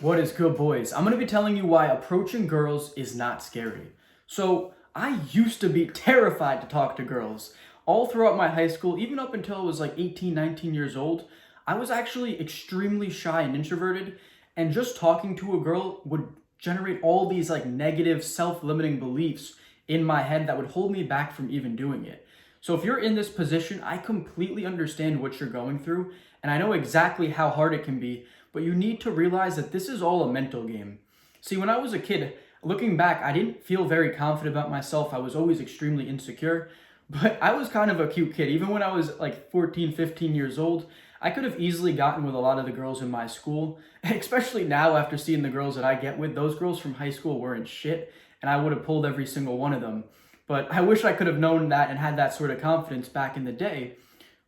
What is good, boys? I'm going to be telling you why approaching girls is not scary. So, I used to be terrified to talk to girls. All throughout my high school, even up until I was like 18, 19 years old, I was actually extremely shy and introverted, and just talking to a girl would generate all these like negative, self-limiting beliefs in my head that would hold me back from even doing it. So, if you're in this position, I completely understand what you're going through, and I know exactly how hard it can be, but you need to realize that this is all a mental game. See, when I was a kid, looking back, I didn't feel very confident about myself. I was always extremely insecure, but I was kind of a cute kid. Even when I was like 14, 15 years old, I could have easily gotten with a lot of the girls in my school, especially now after seeing the girls that I get with. Those girls from high school weren't shit, and I would have pulled every single one of them. But I wish I could have known that and had that sort of confidence back in the day.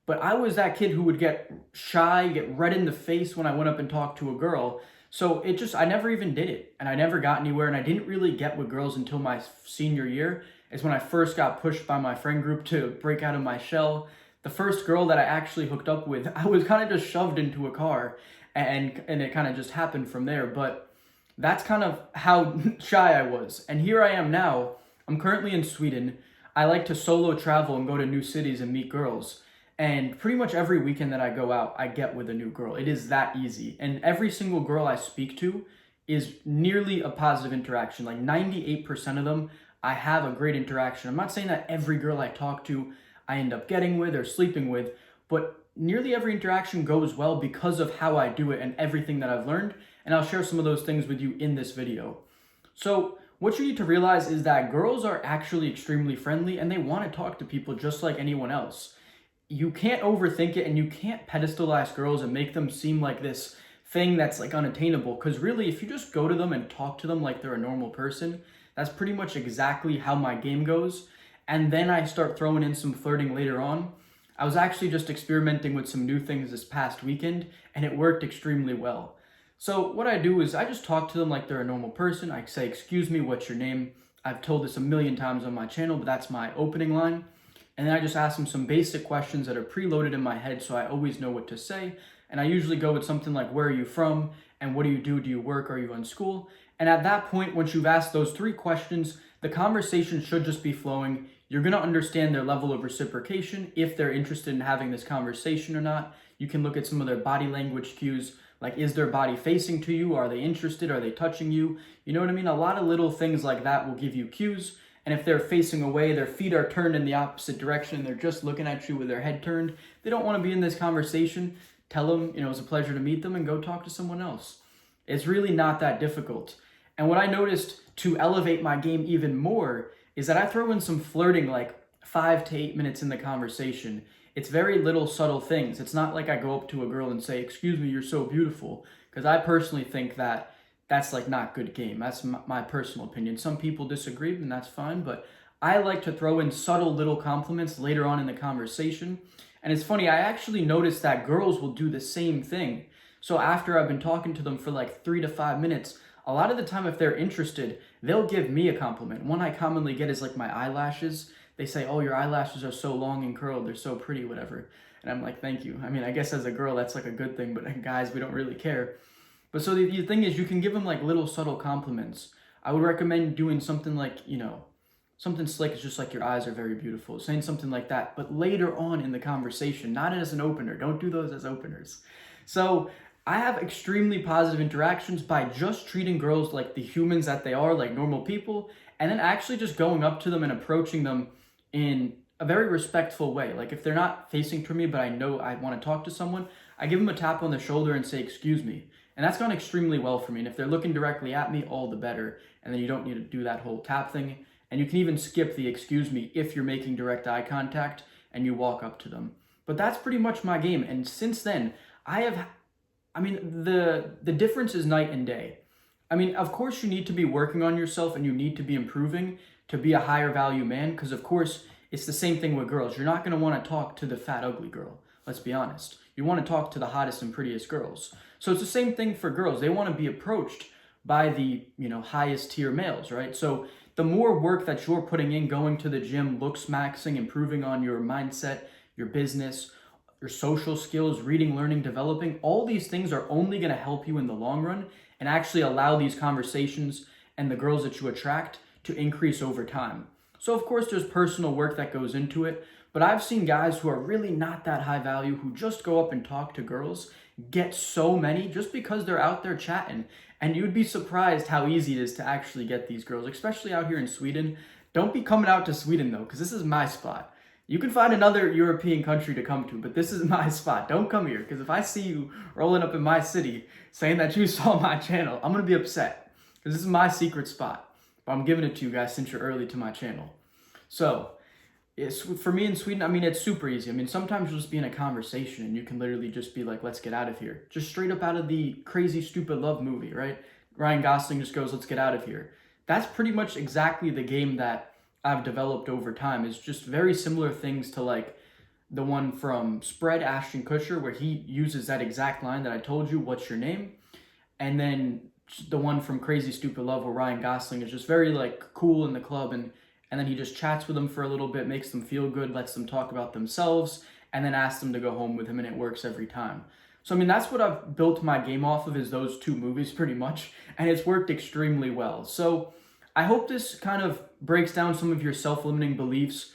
But I was that kid who would get shy, get red in the face when I went up and talked to a girl. So I never even did it. And I never got anywhere. And I didn't really get with girls until my senior year, is when I first got pushed by my friend group to break out of my shell. The first girl that I actually hooked up with, I was kind of just shoved into a car, and it kind of just happened from there. But that's kind of how shy I was. And here I am now. I'm currently in Sweden. I like to solo travel and go to new cities and meet girls. And pretty much every weekend that I go out, I get with a new girl. It is that easy. And every single girl I speak to is nearly a positive interaction. Like 98% of them, I have a great interaction. I'm not saying that every girl I talk to, I end up getting with or sleeping with, but nearly every interaction goes well because of how I do it and everything that I've learned. And I'll share some of those things with you in this video. So, what you need to realize is that girls are actually extremely friendly and they want to talk to people just like anyone else. You can't overthink it, and you can't pedestalize girls and make them seem like this thing that's like unattainable, because really, if you just go to them and talk to them like they're a normal person, that's pretty much exactly how my game goes. And then I start throwing in some flirting later on. I was actually just experimenting with some new things this past weekend, and it worked extremely well. So what I do is I just talk to them like they're a normal person. I say, "Excuse me, what's your name?" I've told this a million times on my channel, but that's my opening line. And then I just ask them some basic questions that are preloaded in my head, so I always know what to say. And I usually go with something like, "Where are you from? And what do you do? Do you work? Are you in school?" And at that point, once you've asked those three questions, the conversation should just be flowing. You're going to understand their level of reciprocation, if they're interested in having this conversation or not. You can look at some of their body language cues, like, is their body facing to you? Are they interested? Are they touching you? You know what I mean? A lot of little things like that will give you cues. And if they're facing away, their feet are turned in the opposite direction, and they're just looking at you with their head turned, they don't want to be in this conversation. Tell them, it was a pleasure to meet them, and go talk to someone else. It's really not that difficult. And what I noticed to elevate my game even more is that I throw in some flirting like 5 to 8 minutes in the conversation. It's very little subtle things. It's not like I go up to a girl and say, "Excuse me, you're so beautiful," because I personally think that that's like not good game. That's my personal opinion. Some people disagree, and that's fine, but I like to throw in subtle little compliments later on in the conversation. And it's funny, I actually noticed that girls will do the same thing. So after I've been talking to them for like 3 to 5 minutes, a lot of the time, if they're interested, they'll give me a compliment. One I commonly get is like my eyelashes. They say, "Oh, your eyelashes are so long and curled, they're so pretty," whatever. And I'm like, "Thank you." I mean, I guess as a girl, that's like a good thing, but guys, we don't really care. But so the thing is, you can give them like little subtle compliments. I would recommend doing something like, something slick is just like, "Your eyes are very beautiful," saying something like that, but later on in the conversation, not as an opener. Don't do those as openers. So I have extremely positive interactions by just treating girls like the humans that they are, like normal people, and then actually just going up to them and approaching them in a very respectful way. Like if they're not facing toward me, but I know I want to talk to someone, I give them a tap on the shoulder and say, "Excuse me." And that's gone extremely well for me. And if they're looking directly at me, all the better. And then you don't need to do that whole tap thing. And you can even skip the "excuse me" if you're making direct eye contact and you walk up to them. But that's pretty much my game. And since then, the difference is night and day. I mean, of course, you need to be working on yourself and you need to be improving to be a higher value man. Because, of course, it's the same thing with girls. You're not going to want to talk to the fat, ugly girl. Let's be honest. You want to talk to the hottest and prettiest girls. So it's the same thing for girls. They want to be approached by the, highest tier males, right? So the more work that you're putting in, going to the gym, looks maxing, improving on your mindset, your business, your social skills, reading, learning, developing, all these things are only going to help you in the long run and actually allow these conversations and the girls that you attract to increase over time. So, of course, there's personal work that goes into it, but I've seen guys who are really not that high value who just go up and talk to girls get so many just because they're out there chatting. And you'd be surprised how easy it is to actually get these girls, especially out here in Sweden. Don't be coming out to Sweden though, because this is my spot. You can find another European country to come to, but this is my spot. Don't come here, because if I see you rolling up in my city saying that you saw my channel, I'm going to be upset, because this is my secret spot. But I'm giving it to you guys since you're early to my channel. So, for me in Sweden, I mean, it's super easy. I mean, sometimes you'll just be in a conversation and you can literally just be like, let's get out of here. Just straight up out of the Crazy Stupid Love movie, right? Ryan Gosling just goes, let's get out of here. That's pretty much exactly the game that I've developed over time. It's just very similar things to like the one from Spread, Ashton Kutcher, where he uses that exact line that I told you, what's your name? And then the one from Crazy Stupid Love where Ryan Gosling is just very like cool in the club and then he just chats with them for a little bit, makes them feel good, lets them talk about themselves, and then asks them to go home with him, and it works every time. So, I mean, that's what I've built my game off of, is those two movies pretty much, and it's worked extremely well. So, I hope this kind of breaks down some of your self-limiting beliefs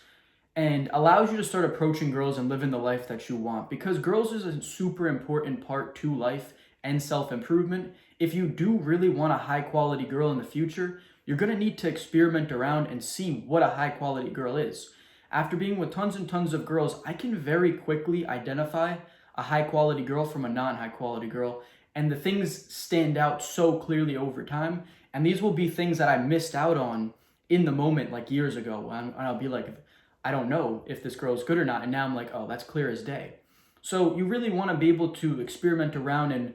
and allows you to start approaching girls and living the life that you want, because girls is a super important part to life and self-improvement. If you do really want a high-quality girl in the future, you're going to need to experiment around and see what a high quality girl is. After being with tons and tons of girls, I can very quickly identify a high quality girl from a non-high quality girl, and the things stand out so clearly over time. And these will be things that I missed out on in the moment, like years ago. And I'll be like, I don't know if this girl is good or not. And now I'm like, oh, that's clear as day. So you really want to be able to experiment around and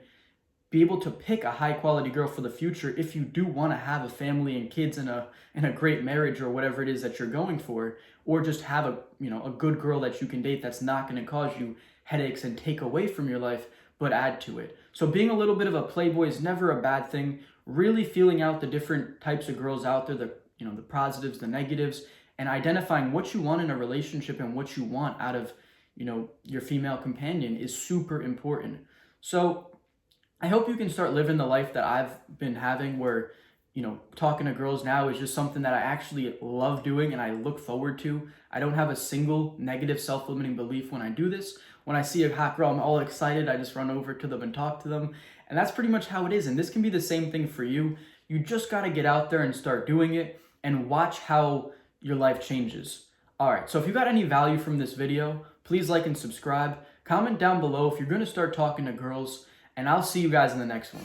be able to pick a high quality girl for the future if you do want to have a family and kids and a great marriage or whatever it is that you're going for, or just have a good girl that you can date that's not going to cause you headaches and take away from your life but add to it. So being a little bit of a playboy is never a bad thing. Really feeling out the different types of girls out there, the positives, the negatives, and identifying what you want in a relationship and what you want out of your female companion is super important. So I hope you can start living the life that I've been having, where, talking to girls now is just something that I actually love doing and I look forward to. I don't have a single negative self-limiting belief when I do this. When I see a hot girl, I'm all excited. I just run over to them and talk to them. And that's pretty much how it is. And this can be the same thing for you. You just got to get out there and start doing it and watch how your life changes. All right, so if you got any value from this video, please like and subscribe. Comment down below if you're going to start talking to girls. And I'll see you guys in the next one.